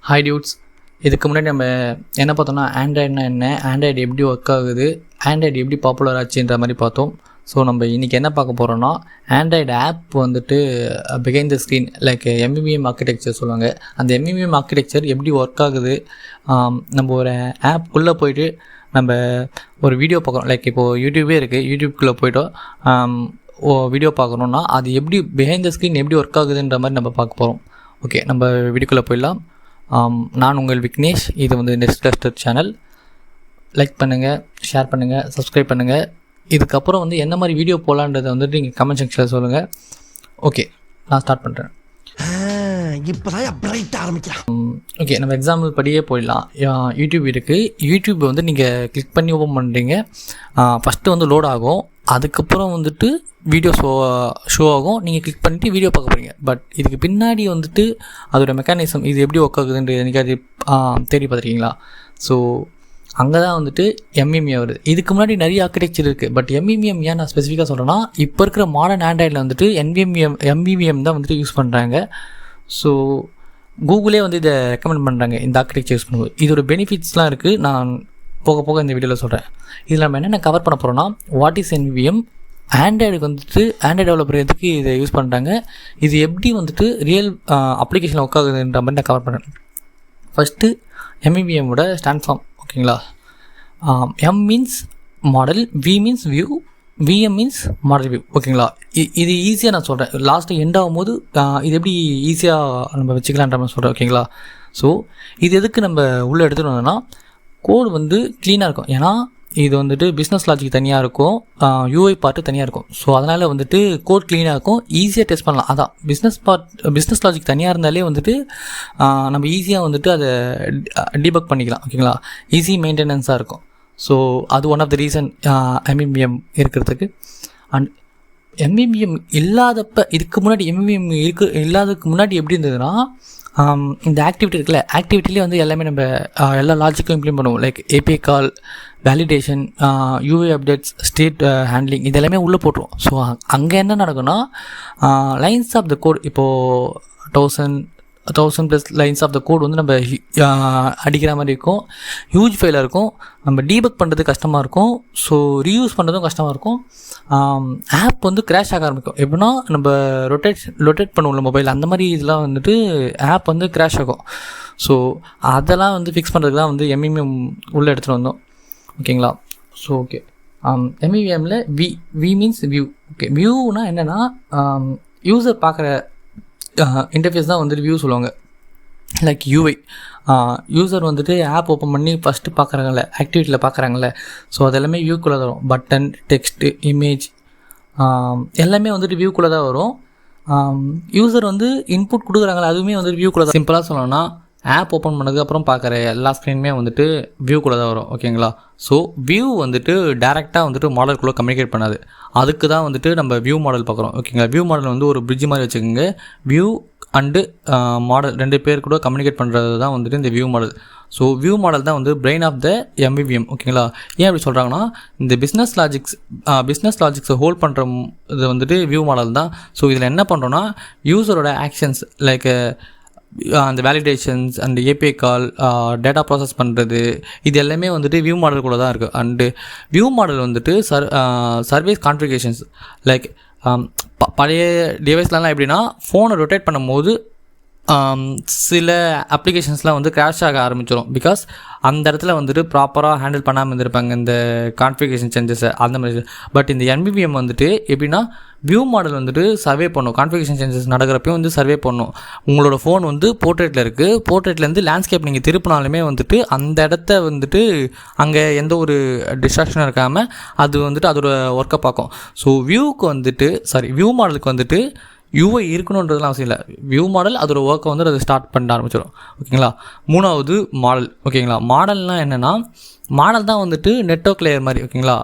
Hi dudes. இதுக்கு முன்னாடி நம்ம என்ன பார்த்தோம்னா ஆண்ட்ராய்டுனா என்ன, ஆண்ட்ராய்டு எப்படி ஒர்க் ஆகுது, ஆண்ட்ராய்டு எப்படி பாப்புலர் ஆச்சுன்ற மாதிரி பார்த்தோம். ஸோ நம்ம இன்றைக்கி என்ன பார்க்க போகிறோன்னா ஆண்ட்ராய்டு ஆப் வந்துட்டு behind the screen like MVM architecture சொல்லுவாங்க. அந்த எம்விஎம் ஆர்கிடெக்சர் எப்படி ஒர்க் ஆகுது, நம்ம ஒரு ஆப்புக்குள்ளே போய்ட்டு நம்ம ஒரு வீடியோ பார்க்குறோம். லைக் இப்போது யூடியூபே இருக்குது, யூடியூப்குள்ளே போய்ட்டோம் வீடியோ பார்க்கணுன்னா அது எப்படி பிஹைண்ட் த ஸ்க்ரீன் எப்படி ஒர்க் ஆகுதுன்ற மாதிரி நம்ம பார்க்க போகிறோம். ஓகே, நம்ம வீடியோக்குள்ளே போயிடலாம். நான் உங்கள் விக்னேஷ். இது வந்து நெக்ஸ்ட் டெஸ்டர் சேனல். லைக் பண்ணுங்கள், ஷேர் பண்ணுங்கள், சப்ஸ்கிரைப் பண்ணுங்கள். இதுக்கப்புறம் வந்து என்ன மாதிரி வீடியோ போகலான்றதை வந்துட்டு நீங்கள் கமெண்ட் செக்ஷனில் சொல்லுங்கள். ஓகே, நான் ஸ்டார்ட் பண்ணுறேன். ஓகே, நம்ம எக்ஸாம்பிள் படியே போயிடலாம். யூடியூப் இருக்குது. யூடியூப் வந்து நீங்கள் கிளிக் பண்ணி ஓப்பன் பண்ணுறீங்க. ஃபஸ்ட்டு வந்து லோட் ஆகும், அதுக்கப்புறம் வந்துட்டு வீடியோ ஷோ ஆகும். நீங்கள் கிளிக் பண்ணிவிட்டு வீடியோ பார்க்க போகிறீங்க. பட் இதுக்கு பின்னாடி வந்துட்டு அதோட மெக்கானிசம் இது எப்படி ஒர்க் ஆகுதுன்றது எனக்கு அது தேடி பார்த்துருக்கீங்களா? ஸோ அங்கே தான் வந்துட்டு எம்விஎம் வருது. இதுக்கு முன்னாடி நிறைய ஆர்கிடெக்சர் இருக்குது. பட் எம்விஎம் ஏன் நான் ஸ்பெசிஃபிக்காக சொல்கிறேன்னா, இப்போ இருக்கிற மாடர்ன் ஆண்ட்ராய்டில் வந்துட்டு எம்விஎம் தான் வந்துட்டு யூஸ் பண்ணுறாங்க. ஸோ கூகுளே வந்து இதை ரெக்கமெண்ட் பண்ணுறாங்க இந்த ஆர்கிடெக்சர் யூஸ் பண்ணும்போது. இதோட பெனிஃபிட்ஸ்லாம் இருக்குது, நான் போக போக இந்த வீடியோவில் சொல்கிறேன். இதில் நம்ம என்னென்ன கவர் பண்ண போகிறோன்னா, வாட் இஸ் எம்விஎம், ஆண்ட்ராய்டுக்கு வந்துட்டு ஆண்ட்ராய்டு டெவலப்பர் எதுக்கு இதை யூஸ் பண்ணுறாங்க, இது எப்படி வந்துட்டு ரியல் அப்ளிகேஷனில் ஒர்க் ஆகுதுன்ற மாதிரி நான் கவர் பண்ணுறேன். ஃபஸ்ட்டு எம்விஎம்மோட ஸ்டாண்ட் ஃபார்ம். ஓகேங்களா? M means model, V means view, VM means model view. ஓகேங்களா? இது ஈஸியாக நான் சொல்கிறேன். லாஸ்ட்டு எண்ட் ஆகும்போது இது எப்படி ஈஸியாக நம்ம வச்சுக்கலான்ற மாதிரி சொல்கிறேன். ஓகேங்களா? ஸோ இது எதுக்கு நம்ம உள்ளே எடுத்துகிட்டு வந்தோம்னா, கோடு வந்து க்ளீனாக இருக்கும். ஏன்னா இது வந்துட்டு பிஸ்னஸ் லாஜிக் தனியாக இருக்கும், யூஐ பார்ட்டு தனியாக இருக்கும். ஸோ அதனால் வந்துட்டு கோட் க்ளீனாக இருக்கும், ஈஸியாக டெஸ்ட் பண்ணலாம். அதான் பிஸ்னஸ் லாஜிக் தனியாக இருந்தாலே வந்துட்டு நம்ம ஈஸியாக வந்துட்டு அதை டீபக் பண்ணிக்கலாம். ஓகேங்களா? ஈஸி மெயின்டெனன்ஸாக இருக்கும். ஸோ அது one of the reason MVM இருக்கிறதுக்கு. அண்ட் எம்விஎம் இல்லாதப்போ, இதுக்கு முன்னாடி எம்விஎம் இல்லாததுக்கு முன்னாடி எப்படி இருந்ததுன்னா, இந்த ஆக்டிவிட்டி இருக்குல்ல, ஆக்டிவிட்டிலே வந்து எல்லாமே நம்ம எல்லா லாஜிக்கும் இம்ப்ளிமெண்ட் பண்ணுவோம். Like API call, validation, UI updates, state handling, இது எல்லாமே உள்ளே போட்டுருவோம். ஸோ அங்கே என்ன நடக்கும்னா, லைன்ஸ் ஆஃப் த கோட் இப்போது 1000+ லைன்ஸ் ஆஃப் த கோட் வந்து நம்ம அடிக்கிற மாதிரி இருக்கும். ஹியூஜ் ஃபைலாக இருக்கும், நம்ம டீபக் பண்ணுறது கஷ்டமாக இருக்கும். ஸோ ரீயூஸ் பண்ணுறதும் கஷ்டமாக இருக்கும். ஆப் வந்து கிராஷ் ஆக ஆரம்பிக்கும். எப்படின்னா நம்ம ரொட்டேட் பண்ணுவோம்ல மொபைல், அந்த மாதிரி இதெல்லாம் வந்துட்டு ஆப் வந்து கிராஷ் ஆகும். ஸோ அதெல்லாம் வந்து ஃபிக்ஸ் பண்ணுறதுக்கு தான் வந்து எம்விஎம் உள்ளே எடுத்துகிட்டு வந்தோம். ஓகேங்களா? ஸோ ஓகே, எம்விஎம்மில் வி மீன்ஸ் வியூ. ஓகே, வியூனா என்னென்னா, யூசர் பார்க்குற இன்டர்ஃபேஸ் தான் வந்துட்டு வியூ சொல்லுவாங்க. லைக் யூஐ, யூசர் வந்துட்டு ஆப் ஓப்பன் பண்ணி ஃபஸ்ட்டு பார்க்குறாங்கல்ல, ஆக்டிவிட்டியில் பார்க்குறாங்கல்ல, ஸோ அது எல்லாமே வியூக்குள்ளே தான் வரும். பட்டன், டெக்ஸ்ட்டு, இமேஜ் எல்லாமே வந்துட்டு வியூக்குள்ளே தான் வரும். யூசர் வந்து இன்புட் கொடுக்குறாங்களே, அதுவுமே வந்துட்டு வியூக்குள்ளே தான். சிம்பிளாக சொல்லணும்னா, ஆப் ஓப்பன் பண்ணதுக்கப்புறம் பார்க்குற எல்லா ஸ்க்ரீனுமே வந்துட்டு வியூக்குள்ளே தான் வரும். ஓகேங்களா? ஸோ வியூ வந்துட்டு டேரெக்டாக வந்துட்டு மாடலுக்குள்ளே கம்யூனிகேட் பண்ணாது. அதுக்கு தான் வந்துட்டு நம்ம வியூ மாடல் பார்க்குறோம். ஓகேங்களா? வியூ மாடல் வந்து ஒரு பிரிட்ஜ் மாதிரி வச்சுக்கோங்க. வியூ அண்டு மாடல் 2 பேர் கூட கம்யூனிகேட் பண்ணுறது தான் வந்துட்டு இந்த view model. So view model தான் வந்து பிரெயின் ஆஃப் த எம்விஎம். ஓகேங்களா? ஏன் அப்படி சொல்கிறாங்கன்னா, இந்த பிஸ்னஸ் லாஜிக்ஸை ஹோல்ட் பண்ணுற இது வந்துட்டு வியூ மாடல் தான். ஸோ இதில் என்ன பண்ணுறோன்னா, யூசரோட ஆக்ஷன்ஸ் லைக் அந்த validations and API call, data process பண்ணுறது, இது எல்லாமே வந்துட்டு வியூ மாடல் கூட தான் இருக்குது. அண்டு வியூ மாடல் வந்துட்டு சர்வீஸ் கான்ஃபிகரேஷன்ஸ் லைக் பழைய டிவைஸ்லாம் எப்படின்னா, ஃபோனை ரொட்டேட் பண்ணும்போது சில அப்ளிகேஷன்ஸ்லாம் வந்து கிராஷ் ஆக ஆரம்பிச்சிடும். பிகாஸ் அந்த இடத்துல வந்துட்டு ப்ராப்பராக ஹேண்டில் பண்ணாமல் இருந்திருப்பாங்க இந்த கான்ஃபிகரேஷன் சேஞ்சஸை, அந்த மாதிரி. பட் இந்த எம்விஎம் வந்துட்டு எப்படின்னா, வியூ மாடல் வந்துட்டு சர்வே பண்ணும். கான்ஃபிகரேஷன் சேஞ்சஸ் நடக்கிறப்பையும் வந்து சர்வே பண்ணும். உங்களோட ஃபோன் வந்து போர்ட்ரேட்டில் இருக்குது, போர்ட்ரேட்லேருந்து லேண்ட்ஸ்கேப் நீங்கள் திருப்பினாலுமே வந்துட்டு அந்த இடத்த வந்துட்டு அங்கே எந்த ஒரு டிஸ்ட்ராக்ஷனும் இருக்காமல் அது வந்துட்டு அதோட ஒர்க்கை பார்க்கும். ஸோ வியூ மாடலுக்கு வந்துட்டு யூஐ இருக்கணுன்றதுலாம் அவசியம் இல்லை. வியூ மாடல் அதோட ஒர்க்கை வந்து அதை ஸ்டார்ட் பண்ண ஆரம்பிச்சிடும். ஓகேங்களா? 3வது மாடல். ஓகேங்களா? மாடல்னால் என்னென்னா, மாடல் தான் வந்துட்டு நெட்வொர்க் லேயர் மாதிரி. ஓகேங்களா?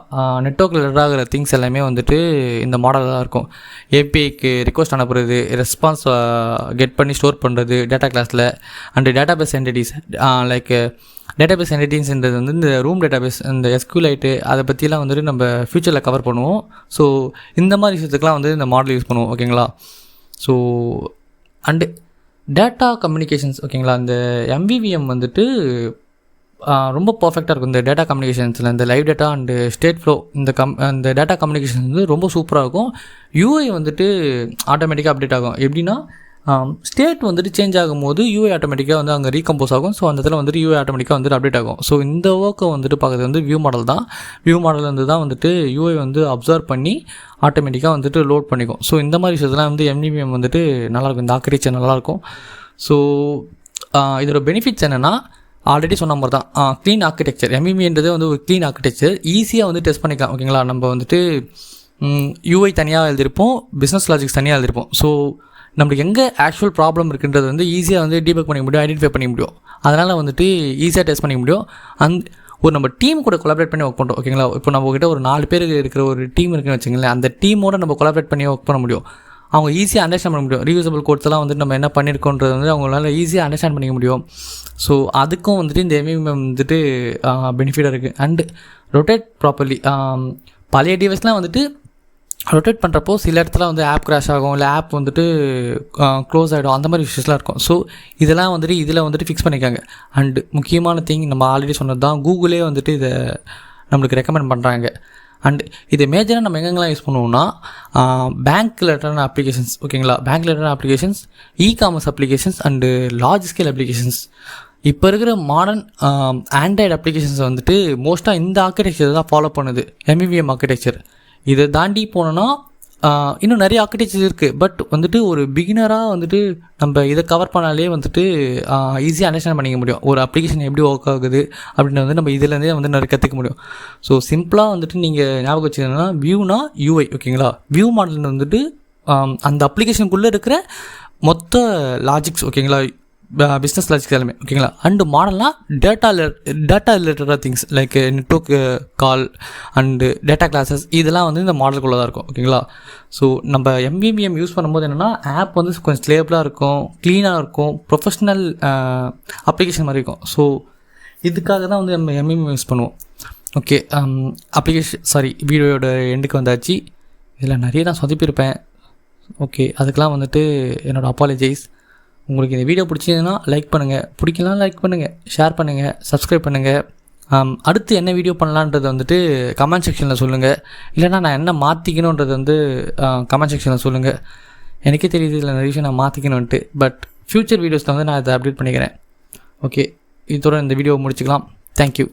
நெட்வொர்க் லேயர் ஆகிற திங்ஸ் எல்லாமே வந்துட்டு இந்த மாடல் தான் இருக்கும். ஏபிஐக்கு ரிக்வஸ்ட் அனுப்புறது, ரெஸ்பான்ஸ் கெட் பண்ணி ஸ்டோர் பண்ணுறது டேட்டா கிளாஸில், and database entities like database என்டிட்டிஸ்ன்றது வந்து இந்த ரூம் டேட்டாபேஸ், இந்த எஸ்கியூலைட்டு, அதை பற்றிலாம் வந்துட்டு நம்ம ஃப்யூச்சரில் கவர் பண்ணுவோம். ஸோ இந்த மாதிரி விஷயத்துக்குலாம் வந்து இந்த மாடல் யூஸ் பண்ணுவோம். ஓகேங்களா? ஸோ அண்டு டேட்டா கம்யூனிகேஷன்ஸ் ஓகேங்களா. இந்த எம்விவிஎம் வந்துட்டு ரொம்ப பர்ஃபெக்டாக இருக்கும் இந்த டேட்டா கம்யூனிகேஷன்ஸில். இந்த live data and state flow இந்த டேட்டா கம்யூனிகேஷன்ஸ் வந்து ரொம்ப சூப்பராக இருக்கும். யூஐ வந்துட்டு ஆட்டோமேட்டிக்காக அப்டேட் ஆகும். எப்படின்னா ஸ்டேட் வந்துட்டு சேஞ்ச் ஆகும்போது யூஐ ஆட்டோமேட்டிக்காக வந்து அங்கே ரீகம்போஸ் ஆகும். ஸோ அந்த இடத்துல வந்துட்டு யூஐ ஆட்டோமேட்டிக்காக வந்துட்டு அப்டேட் ஆகும். ஸோ இந்த ஒர்க்கை வந்துட்டு பார்க்குறது வந்து வியூ மாடல் தான். வியூ மாடல் வந்து தான் வந்துட்டு யூஐ வந்து அப்சர்வ் பண்ணி ஆட்டோமேட்டிக்காக வந்துட்டு லோட் பண்ணிக்கும். ஸோ இந்த மாதிரி விஷயத்துலாம் வந்து எம்விவிஎம் வந்துட்டு நல்லாயிருக்கும். இந்த ஆர்க்கிடெக்சர் நல்லாயிருக்கும். ஸோ இதோட பெனிஃபிட்ஸ் என்னென்னா ஆல்ரெடி சொன்ன மாதிரி தான் க்ளீன் ஆர்க்கிடெக்சர். எம்விவின்றது வந்து ஒரு க்ளீன் ஆர்க்கிடெக்சர். ஈஸியாக வந்து டெஸ்ட் பண்ணிக்கலாம் ஓகேங்களா. நம்ம வந்துட்டு யூஐ தனியாக எழுதியிருப்போம், பிஸ்னஸ் லாஜிக்ஸ் தனியாக எழுதியிருப்போம். ஸோ நம்மளுக்கு எங்கே ஆக்சுவல் ப்ராப்ளம் இருக்குன்றது வந்து ஈஸியாக வந்து டீபக் பண்ணிக்க முடியும், ஐடென்டிஃபை பண்ணிக்க முடியும். அதனால் வந்துட்டு ஈஸியாக டெஸ்ட் பண்ணிக்க முடியும். ஒரு நம்ம டீம் கூட கொலாபரேட் பண்ணி ஒர்க் பண்ணுறோம் ஓகேங்களா. இப்போ நம்மக்கிட்ட ஒரு 4 பேர் இருக்கிற ஒரு டீம் இருக்குன்னு வச்சுங்களேன். அந்த டீமோட நம்ம கொலாபரேட் பண்ணி ஒர்க் பண்ண முடியும். அவங்க ஈஸியாக அண்டர்ஸ்டாண்ட் பண்ண முடியும். ரீயூசபிள் கோட்ஸ்லாம் வந்துட்டு நம்ம என்ன பண்ணியிருக்கோன்றது வந்து அவங்களால ஈஸியாக அண்டர்ஸ்டாண்ட் பண்ணிக்க முடியும். ஸோ அதுக்கும் வந்துட்டு இந்த எம்விஎம் வந்துட்டு பெனிஃபிட்டாக இருக்குது. And rotate properly. பழைய டிவைஸ்லாம் வந்துட்டு ரொட்டேட் பண்ணுறப்போ சில இடத்துல வந்து ஆப் கிராஷ் ஆகும், இல்லை ஆப் வந்துட்டு க்ளோஸ் ஆகிடும், அந்த மாதிரி விஷயம்லாம் இருக்கும். ஸோ இதெல்லாம் வந்துட்டு இதில் வந்துட்டு ஃபிக்ஸ் பண்ணிக்காங்க. அண்டு முக்கியமான திங் நம்ம ஆல்ரெடி சொன்னது தான், கூகுளே வந்துட்டு இதை நம்மளுக்கு ரெக்கமெண்ட் பண்ணுறாங்க. அண்டு இது மேஜராக நம்ம எங்கெங்கெல்லாம் யூஸ் பண்ணுவோம்னா பேங்க் ரிலேட்டடான அப்ளிகேஷன்ஸ் ஓகேங்களா. பேங்க் ரிலேட்டடான applications, e-commerce applications and large scale applications. இப்போ இருக்கிற மாடர்ன் ஆண்ட்ராய்டு அப்ளிகேஷன்ஸ் வந்துட்டு மோஸ்ட்டாக இந்த ஆர்க்கிடெக்சர் தான் ஃபாலோ பண்ணுது, எம்விவிஎம் ஆர்க்கிடெக்சர். இதை தாண்டி போனோன்னா இன்னும் நிறைய ஆர்க்கிடெக்சர் இருக்குது. பட் வந்துட்டு ஒரு பிகினராக வந்துட்டு நம்ம இதை கவர் பண்ணாலே வந்துட்டு ஈஸியாக அண்டர்ஸ்டாண்ட் பண்ணிக்க முடியும். ஒரு அப்ளிகேஷன் எப்படி ஒர்க் ஆகுது அப்படின்னு வந்து நம்ம இதிலேருந்தே வந்து நிறைய கற்றுக்க முடியும். ஸோ சிம்பிளாக வந்துட்டு நீங்கள் ஞாபகம் வச்சுக்கணுன்னா வியூனா யூஐ ஓகேங்களா. வியூ மாடல் வந்துட்டு அந்த அப்ளிகேஷனுக்குள்ளே இருக்கிற மொத்த லாஜிக்ஸ் ஓகேங்களா, பிஸ்னஸ் லாஜிக்ஸ் எல்லாமே ஓகேங்களா. அண்டு மாடல்னால் டேட்டா ரிலேட்டடாக things like network call and data classes இதெல்லாம் வந்து இந்த மாடலுக்குள்ளே தான் இருக்கும் ஓகேங்களா. ஸோ நம்ம எம்விவிஎம் யூஸ் பண்ணும்போது என்னென்னா ஆப் வந்து கொஞ்சம் ஸ்லேபிளாக இருக்கும், க்ளீனாக இருக்கும், ப்ரொஃபஷ்னல் அப்ளிகேஷன் மாதிரி இருக்கும். ஸோ இதுக்காக தான் வந்து நம்ம எம்விவிஎம் யூஸ் பண்ணுவோம். ஓகே, வீடியோட எண்டுக்கு வந்தாச்சு. இதில் நிறைய நான் சொதப்பியிருப்பேன். ஓகே, அதுக்கெலாம் வந்துட்டு என்னோடய அப்பாலஜைஸ். உங்களுக்கு இந்த வீடியோ பிடிச்சதுன்னா லைக் பண்ணுங்கள், பிடிக்கலாம் லைக் பண்ணுங்கள், ஷேர் பண்ணுங்கள், சப்ஸ்கிரைப் பண்ணுங்கள். அடுத்து என்ன வீடியோ பண்ணலான்றது வந்துட்டு கமெண்ட் செக்ஷனில் சொல்லுங்கள். இல்லைனா நான் என்ன மாற்றிக்கணுன்றது வந்து கமெண்ட் செக்ஷனில் சொல்லுங்கள். எனக்கே தெரியுது இதில் நிறைய விஷயம் நான் மாற்றிக்கணுன்ட்டு. பட் ஃப்யூச்சர் வீடியோஸில் வந்து நான் இதை அப்டேட் பண்ணிக்கிறேன். ஓகே, இதோட இந்த வீடியோ முடிச்சுக்கலாம். தேங்க்யூ.